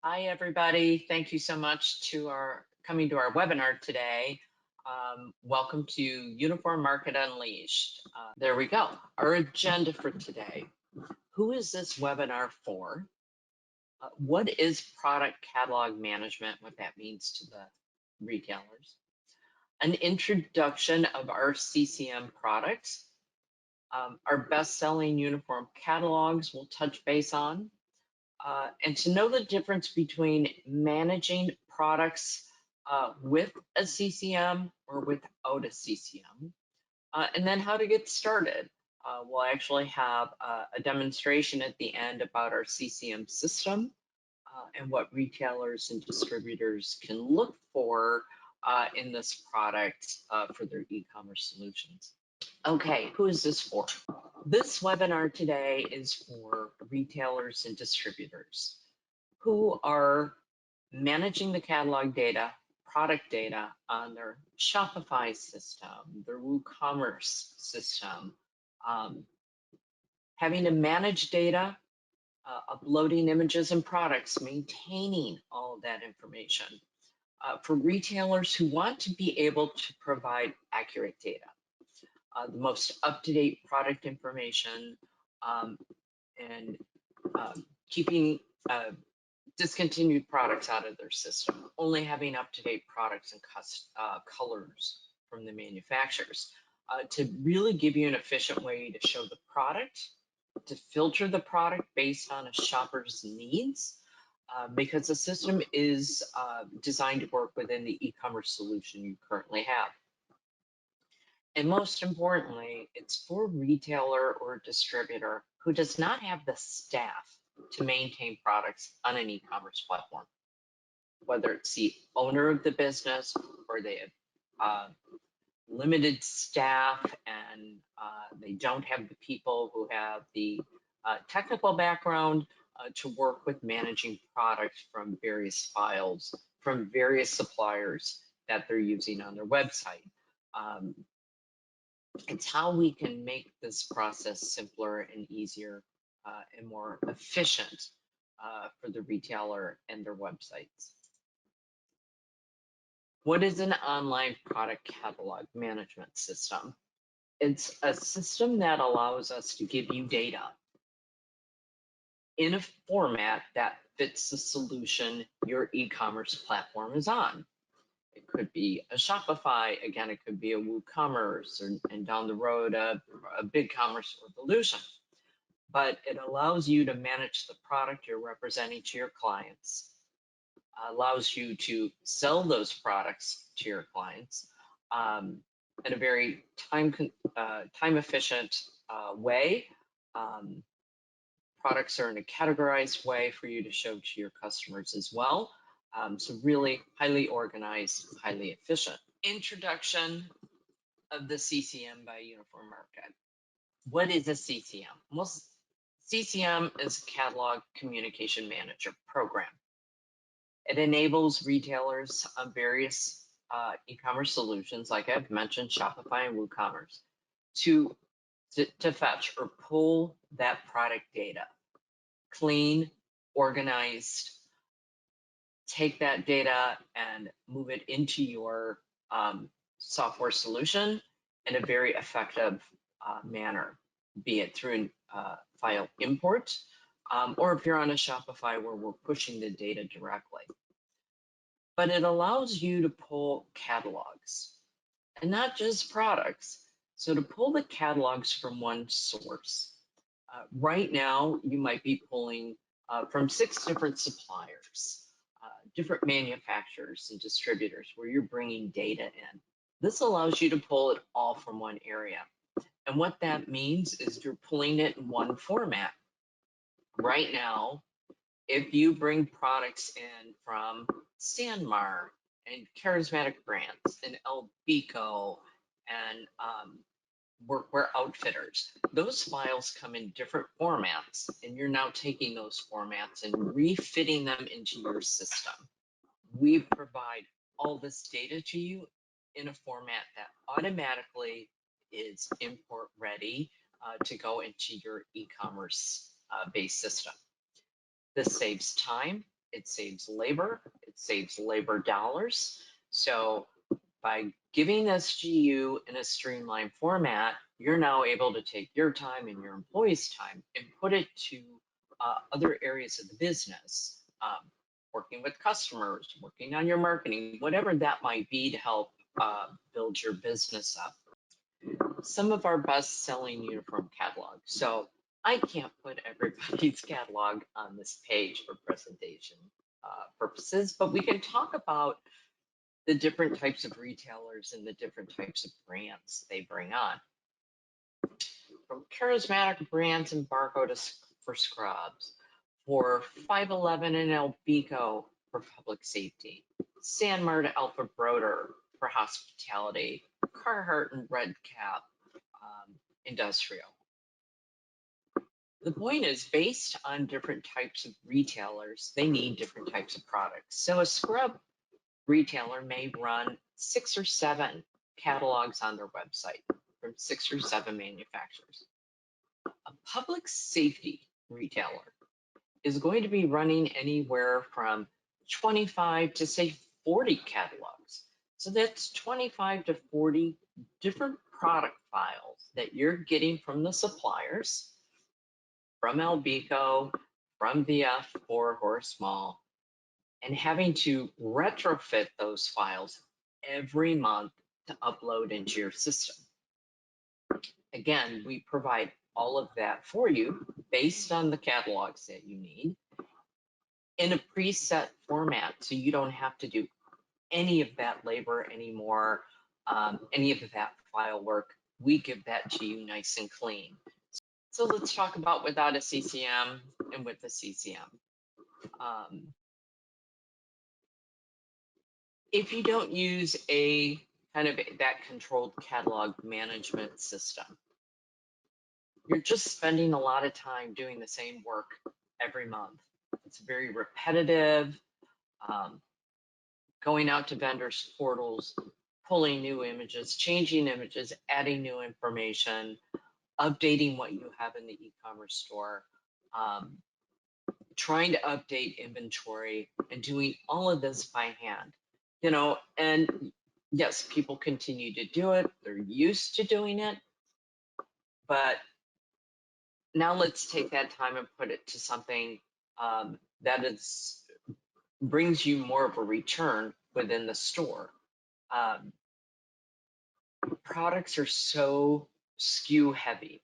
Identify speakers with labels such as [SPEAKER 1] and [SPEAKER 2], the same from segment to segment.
[SPEAKER 1] Hi, everybody. Thank you so much to coming to our webinar today. Welcome to Uniform Market Unleashed. There we go. Our agenda for today. Who is this webinar for? What is product catalog management? What that means to the retailers. An introduction of our CCM products. Our best-selling uniform catalogs we'll touch base on. And to know the difference between managing products with a CCM or without a CCM, and then how to get started. We'll actually have a demonstration at the end about our CCM system and what retailers and distributors can look for in this product for their e-commerce solutions. Okay, who is this for? This webinar today is for retailers and distributors who are managing the catalog data, product data on their Shopify system, their WooCommerce system, having to manage data, uploading images and products, maintaining all of that information. For retailers who want to be able to provide accurate data. The most up-to-date product information and keeping discontinued products out of their system, only having up-to-date products and colors from the manufacturers to really give you an efficient way to show the product, to filter the product based on a shopper's needs, because the system is designed to work within the e-commerce solution you currently have. And most importantly, it's for a retailer or distributor who does not have the staff to maintain products on an e-commerce platform. Whether it's the owner of the business or they have limited staff and they don't have the people who have the technical background to work with managing products from various files, from various suppliers that they're using on their website. It's how we can make this process simpler and easier and more efficient for the retailer and their websites. What is an online product catalog management system? It's a system that allows us to give you data in a format that fits the solution your e-commerce platform is on. It could be a Shopify, again, it could be a WooCommerce, and down the road, a BigCommerce Revolution. But it allows you to manage the product you're representing to your clients, allows you to sell those products to your clients in a very time-efficient way. Products are in a categorized way for you to show to your customers as well. So really highly organized, highly efficient. Introduction of the CCM by Uniform Market. What is a CCM? Well, CCM is a catalog communication manager program. It enables retailers on various e-commerce solutions, like I've mentioned, Shopify and WooCommerce, to fetch or pull that product data, clean, organized, take that data and move it into your software solution in a very effective manner, be it through file import, or if you're on a Shopify where we're pushing the data directly. But it allows you to pull catalogs and not just products. So to pull the catalogs from one source, right now you might be pulling from 6 different suppliers, different manufacturers and distributors where you're bringing data in. This allows you to pull it all from one area. And what that means is you're pulling it in one format. Right now, if you bring products in from Sanmar and Charismatic Brands and El Bico and Workwear Outfitters, those files come in different formats, and you're now taking those formats and refitting them into your system. We provide all this data to you in a format that automatically is import ready to go into your e-commerce based system. This saves time, it saves labor, it saves labor dollars. So by giving this to you in a streamlined format, you're now able to take your time and your employees' time and put it to other areas of the business, working with customers, working on your marketing, whatever that might be to help build your business up. Some of our best-selling uniform catalogs. So I can't put everybody's catalog on this page for presentation purposes, but we can talk about the different types of retailers and the different types of brands they bring on. From charismatic brands and Barco for scrubs, for 511 and Elbico for public safety, Sanmar to Alpha Broder for hospitality, Carhartt and Red Cap industrial. The point is, based on different types of retailers, they need different types of products. So a scrub retailer may run 6 or 7 catalogs on their website from 6 or 7 manufacturers. A public safety retailer is going to be running anywhere from 25 to say 40 catalogs. So that's 25 to 40 different product files that you're getting from the suppliers, from Elbico, from VF or Horace Mall, and having to retrofit those files every month to upload into your system. Again, we provide all of that for you based on the catalogs that you need in a preset format, so you don't have to do any of that labor anymore, any of that file work. We give that to you nice and clean. So let's talk about without a CCM and with the CCM. If you don't use a kind of that controlled catalog management system, you're just spending a lot of time doing the same work every month. It's very repetitive, going out to vendors' portals, pulling new images, changing images, adding new information, updating what you have in the e-commerce store, trying to update inventory, and doing all of this by hand. You know, and yes, people continue to do it. They're used to doing it. But now let's take that time and put it to something that brings you more of a return within the store. Products are so SKU heavy.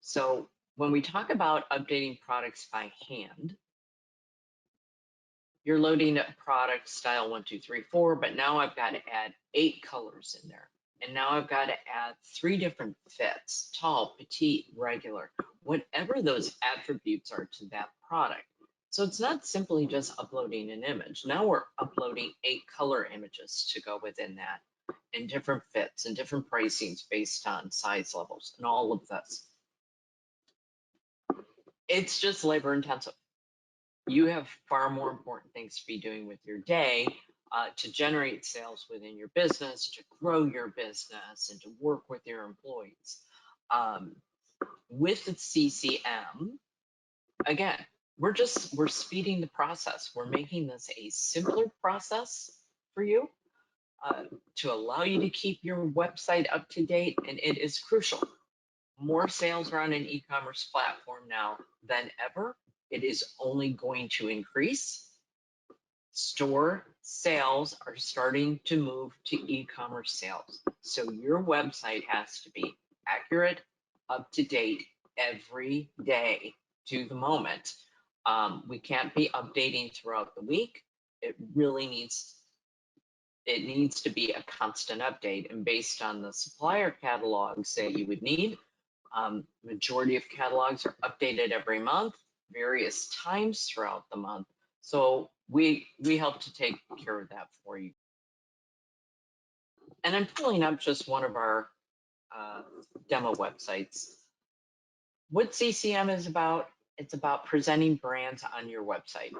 [SPEAKER 1] So when we talk about updating products by hand, you're loading up product style 1, 2, 3, 4, but now I've got to add 8 colors in there. And now I've got to add 3 different fits, tall, petite, regular, whatever those attributes are to that product. So it's not simply just uploading an image. Now we're uploading 8 color images to go within that, in different fits and different pricings based on size levels and all of this. It's just labor intensive. You have far more important things to be doing with your day to generate sales within your business, to grow your business, and to work with your employees. With the CCM, again, we're speeding the process. We're making this a simpler process for you to allow you to keep your website up to date, and it is crucial. More sales are on an e-commerce platform now than ever. It is only going to increase. Store sales are starting to move to e-commerce sales. So your website has to be accurate, up to date every day to the moment. We can't be updating throughout the week. It really needs to be a constant update, and based on the supplier catalogs that you would need, majority of catalogs are updated every month, various times throughout the month. So we help to take care of that for you. And I'm pulling up just one of our demo websites. What CCM is about, it's about presenting brands on your website.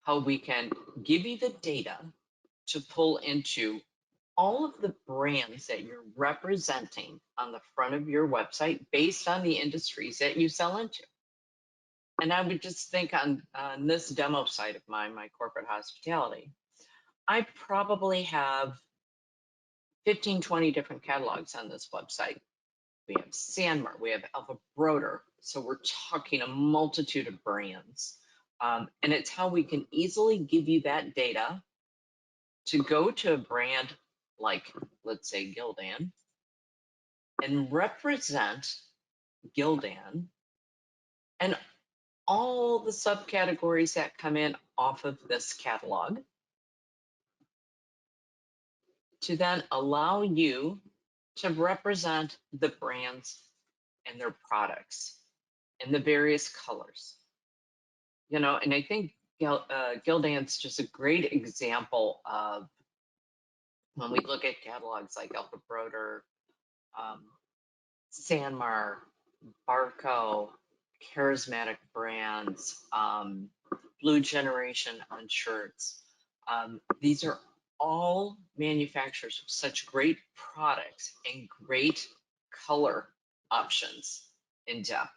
[SPEAKER 1] How we can give you the data to pull into all of the brands that you're representing on the front of your website based on the industries that you sell into. And I would just think on this demo site of mine, my corporate hospitality, I probably have 15, 20 different catalogs on this website. We have Sandmar, we have Alpha Broder. So we're talking a multitude of brands. And it's how we can easily give you that data to go to a brand like, let's say, Gildan, and represent Gildan and all the subcategories that come in off of this catalog to then allow you to represent the brands and their products in the various colors. You know, and I think Gildan's just a great example of when we look at catalogs like Alpha Broder, um, Sanmar, Barco, charismatic brands, Blue Generation on shirts. These are all manufacturers with such great products and great color options in depth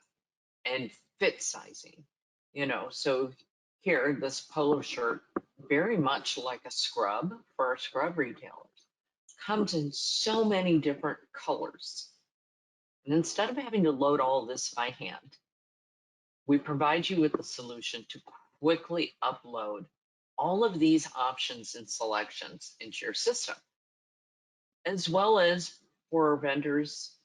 [SPEAKER 1] and fit sizing. You know, so here, this polo shirt, very much like a scrub for our scrub retailers, comes in so many different colors. And instead of having to load all this by hand, we provide you with the solution to quickly upload all of these options and selections into your system, as well as for vendors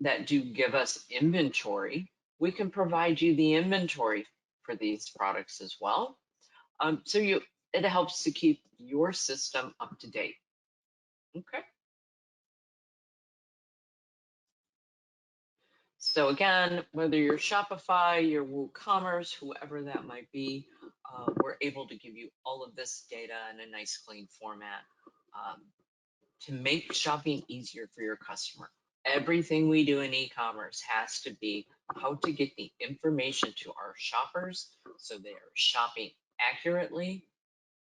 [SPEAKER 1] that do give us inventory. We can provide you the inventory for these products as well. So it helps to keep your system up to date. Okay. So again, whether you're Shopify, your WooCommerce, whoever that might be, we're able to give you all of this data in a nice, clean format to make shopping easier for your customer. Everything we do in e-commerce has to be how to get the information to our shoppers so they are shopping accurately,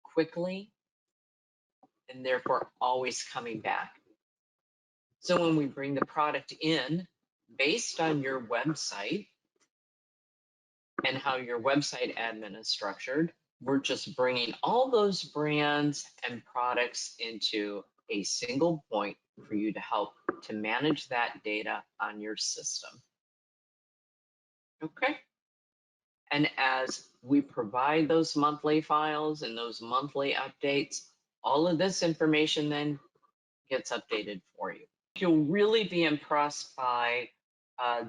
[SPEAKER 1] quickly, and therefore always coming back. So when we bring the product in based on your website and how your website admin is structured, we're just bringing all those brands and products into a single point for you to help to manage that data on your system. Okay. And as we provide those monthly files and those monthly updates, all of this information then gets updated for you. You'll really be impressed by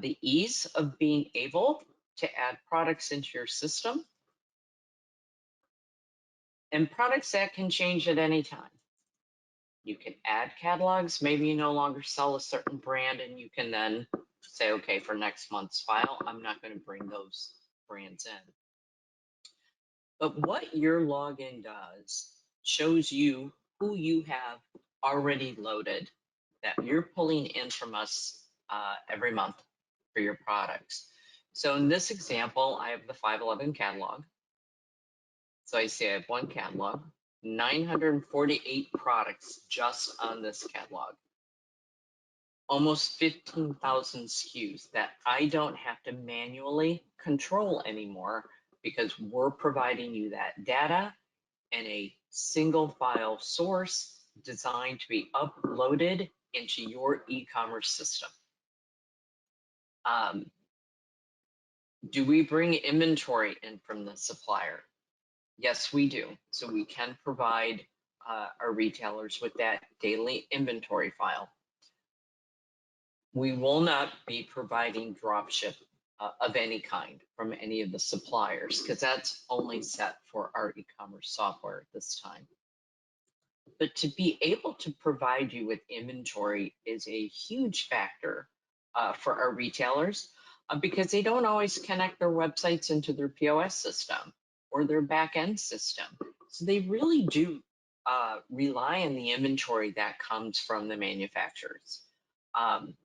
[SPEAKER 1] the ease of being able to add products into your system and products that can change at any time. You can add catalogs. Maybe you no longer sell a certain brand and you can then say, okay, for next month's file, I'm not going to bring those brands in. But what your login does shows you who you have already loaded that you're pulling in from us every month for your products. So in this example, I have the 511 catalog. So I say I have one catalog, 948 products just on this catalog. Almost 15,000 SKUs that I don't have to manually control anymore because we're providing you that data in a single file source designed to be uploaded into your e-commerce system. Do we bring inventory in from the supplier? Yes, we do. So we can provide our retailers with that daily inventory file. We will not be providing dropship of any kind from any of the suppliers because that's only set for our e-commerce software at this time. But to be able to provide you with inventory is a huge factor for our retailers because they don't always connect their websites into their POS system or their back-end system. So they really do rely on the inventory that comes from the manufacturers.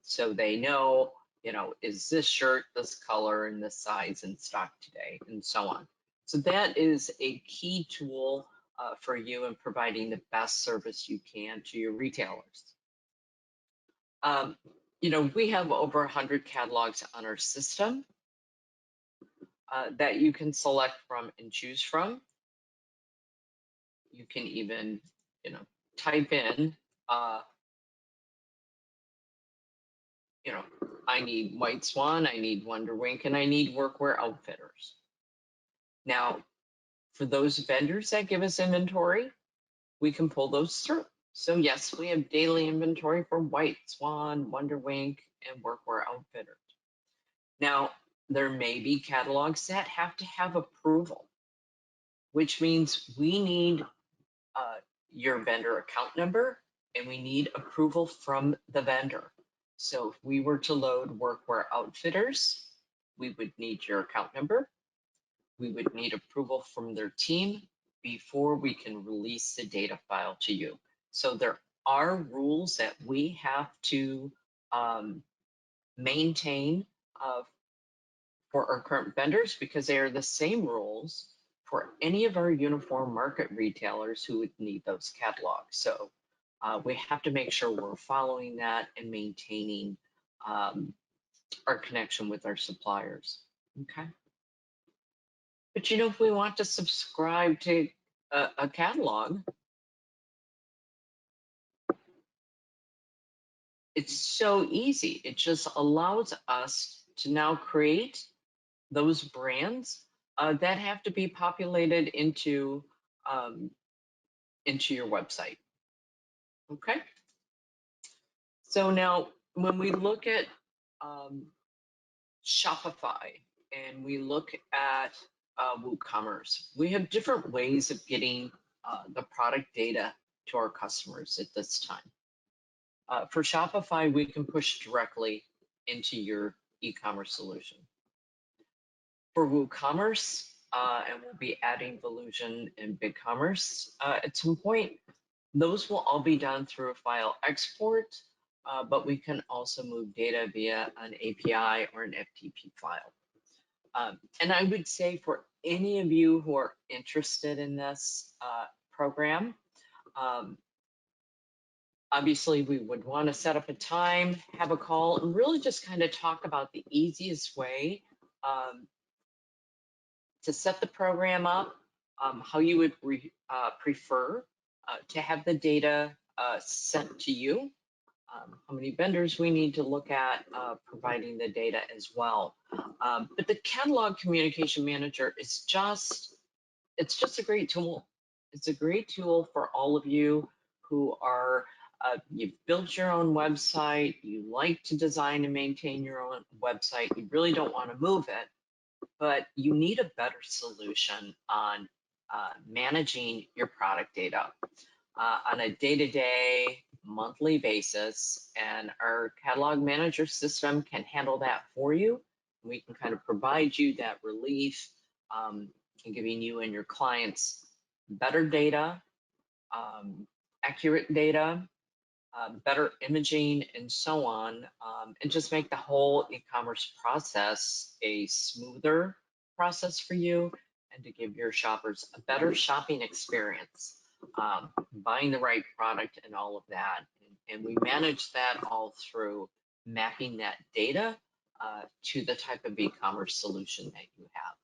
[SPEAKER 1] So they know, you know, is this shirt this color and this size in stock today, and so on. So that is a key tool for you in providing the best service you can to your retailers. You know, we have over 100 catalogs on our system. that you can select from and choose from. You can even, type in, I need White Swan, I need Wonder Wink, and I need Workwear Outfitters. Now, for those vendors that give us inventory, we can pull those through. So yes, we have daily inventory for White Swan, Wonder Wink, and Workwear Outfitters. Now, there may be catalogs that have to have approval, which means we need your vendor account number and we need approval from the vendor. So if we were to load Workwear Outfitters, we would need your account number. We would need approval from their team before we can release the data file to you. So there are rules that we have to maintain for our current vendors, because they are the same rules for any of our uniform market retailers who would need those catalogs. So we have to make sure we're following that and maintaining our connection with our suppliers. Okay. But if we want to subscribe to a catalog, it's so easy. It just allows us to now create those brands that have to be populated into your website. Okay. So now when we look at Shopify and we look at WooCommerce, we have different ways of getting the product data to our customers at this time. For Shopify, we can push directly into your e-commerce solution. For WooCommerce, and we'll be adding Volusion and BigCommerce at some point, those will all be done through a file export, but we can also move data via an API or an FTP file. And I would say for any of you who are interested in this program, obviously we would want to set up a time, have a call, and really just kind of talk about the easiest way to set the program up, how you would prefer to have the data sent to you, how many vendors we need to look at providing the data as well. But the catalog communication manager is it's just a great tool. It's a great tool for all of you who are, you've built your own website, you like to design and maintain your own website, you really don't want to move it, but you need a better solution on managing your product data on a day-to-day, monthly basis, and our catalog manager system can handle that for you. We can kind of provide you that relief in giving you and your clients better data, accurate data, better imaging, and so on, and just make the whole e-commerce process a smoother process for you and to give your shoppers a better shopping experience, buying the right product and all of that. And we manage that all through mapping that data to the type of e-commerce solution that you have.